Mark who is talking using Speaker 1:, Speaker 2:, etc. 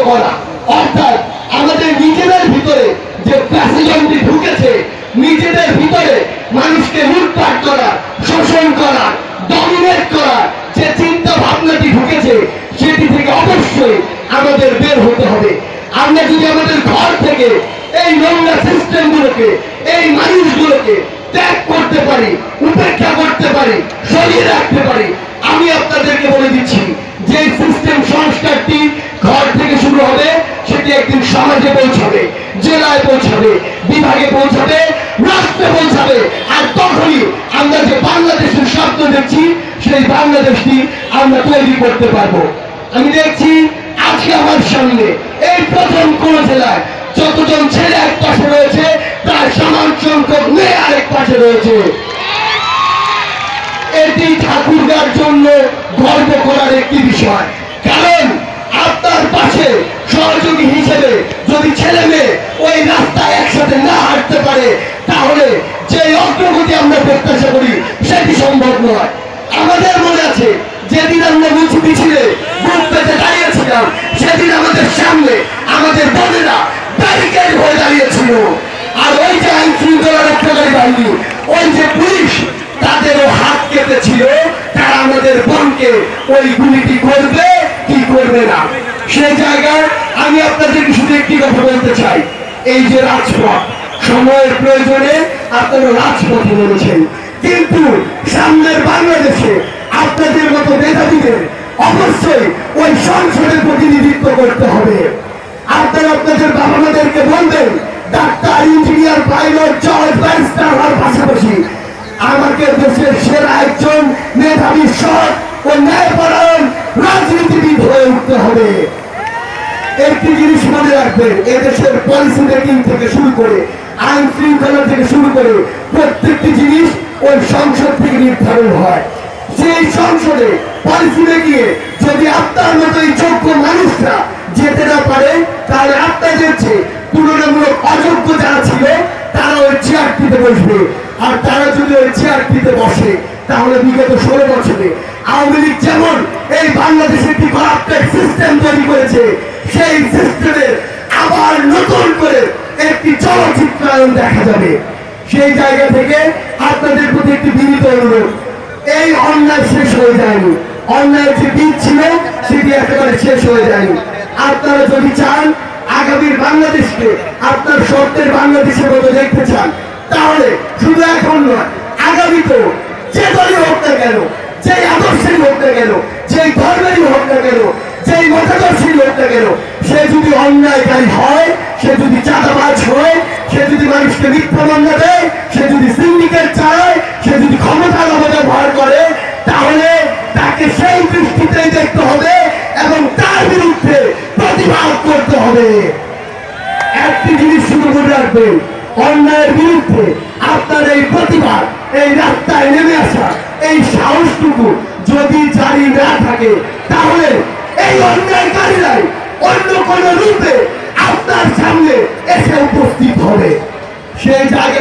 Speaker 1: করা, অর্থাৎ আমাদের নিজেদের ভিতরে যে প্যাসিজনটি ঢুকেছে, নিজেদের ভিতরে মানুষকে লুটপাট করা, শোষণ করা, ডমিনেট করা যে চিন্তা ভাবনাটি ঢুকেছে, সেটি থেকে অবশ্যই আমাদের বের হতে হবে। আমরা যদি আমাদের ঘর থেকে এই নোংরা সিস্টেমগুলোকে, এই মানুষগুলোকে ত্যাগ করতে পারি, উপেক্ষা করতে পারি, সরিয়ে রাখতে পারি, আমি আপনাদেরকে বলে দিচ্ছি যে সিস্টেম সংস্কারটি ঘর থেকে শুরু হবে, সেটি একদিন সমাজে পৌঁছাবে, জেলায় পৌঁছাবে, বিভাগে পৌঁছাবে, রাষ্ট্রে পৌঁছাবে। আর তখনই আমরা যে বাংলাদেশের স্বপ্ন দেখছি, সেই বাংলাদেশটি আমরা তৈরি করতে পারবো। আমি দেখছি আজকে আমার সামনে এই প্রথম কোন জেলায় যতজন ছেলে এক পাশে রয়েছে, তার সমান সংখ্যক মেয়ে আরেক পাশে রয়েছে। এটি ঠাকুরগাঁর জন্য গর্ব করার একটি বিষয়, কারণ আপনার পাশে সহযোগী হিসেবে যদি ছেলে মেয়ে ওই রাস্তায় একসাথে না হাঁটতে পারে, তাহলে যে অগ্রগতি আমরা প্রত্যাশা করি সেটি সম্ভব নয়। আমাদের মনে আছে যেদিন আমরা মুচি মিছিলে বুক পেতে দাঁড়িয়েছিলাম, সেদিন আমাদের সামনে আমাদের বোনেরা ব্যারিকেড হয়ে দাঁড়িয়েছিল। আর ওই যে আইন শৃঙ্খলা রক্ষাকারী বাহিনী, ওই যে পুলিশ, তাদেরও হাত কেটেছিল, তারা আমাদের বোনকে ওই গুলিটি করবে কি করবে না। সেই জায়গায় আমি আপনাদেরকে শুধু একটি কথা বলতে চাই, এই যে রাজপথ, সময়ের প্রয়োজনে আপনারা রাজপথে নেমেছেন, কিন্তু সামনের বাংলাদেশে আপনাদের মতো মেধাবীদের অবশ্যই ওই সংসদের প্রতিনিধিত্ব করতে হবে। আপনারা আপনাদের বাবা মাদেরকে বলবেন, ডাক্তার, ইঞ্জিনিয়ার, পাইলট, জজ, ব্যারিস্টার হওয়ার পাশাপাশি আমাকে দেশের সেরা একজন মেধাবী, সৎ ও ন্যায়পরায়ণ রাজনীতিবিদ হয়ে উঠতে হবে। একটি জিনিস মনে রাখবেন, এদেশের পলিসি মেকিং থেকে শুরু করে, আইন শৃঙ্খলা থেকে শুরু করে প্রত্যেকটি জিনিস ওই সংসদ থেকে নির্ধারণ হয়। সেই সংসদে পলিসি মেকিংয়ে যদি আপনার মতো এই যোগ্য মানুষরা যেতে না পারে, তাহলে আপনাদের যে তুলনামূলক অযোগ্য যারা ছিল, তারা ওই চেয়ারটিতে বসবে। আর তারা যদি ওই চেয়ারটিতে বসে, তাহলে বিগত 16 বছরে আওয়ামী লীগ যেমন এই বাংলাদেশে একটি করাপ্টেড সিস্টেম তৈরি করেছে, সেই সিস্টেমের আবার নতুন করে একটি চলচ্চিত্রায়ন দেখা যাবে। সেই জায়গা থেকে আপনাদের প্রতি একটি বিনীত অনুরোধ, এই অন্যায় শেষ হয়ে যায়নি, অন্যায় যে দিন ছিল সেটি একেবারে শেষ হয়ে যায়নি। আপনারা যদি চান আগামীর বাংলাদেশকে আপনার স্বপ্নের বাংলাদেশের মতো দেখতে চান, তাহলে শুধু এখন নয়, আগামীতেও যে দলই হোক না কেন, যেই আদর্শেরই হোক না কেন, যেই ধর্মেরই হোক না কেন, যেই মতাদর্শী হোক না কেন, সে যদি অন্যায়কারী হয়, সে যদি চাঁদাবাজ হয়, সে যদি মানুষকে মিথ্যা মামলা দেয়, সে যদি সিন্ডিকেট চালায়, সে যদি ক্ষমতার অপব্যবহার করে, তাহলে তাকে সেই দৃষ্টিতেই দেখতে হবে এবং তার বিরুদ্ধে প্রতিবাদ করতে হবে। একটি জিনিস শুরু করে রাখবেন, অন্যায়ের বিরুদ্ধে আপনার এই প্রতিবাদ, এই রাস্তায় নেমে আসা, এই সাহসটুকু যদি জারি না থাকে, তাহলে এই অন্যায়কারীরাই অন্য কোন রূপে আপনার সামনে এসে উপস্থিত হবে। সেই জায়গা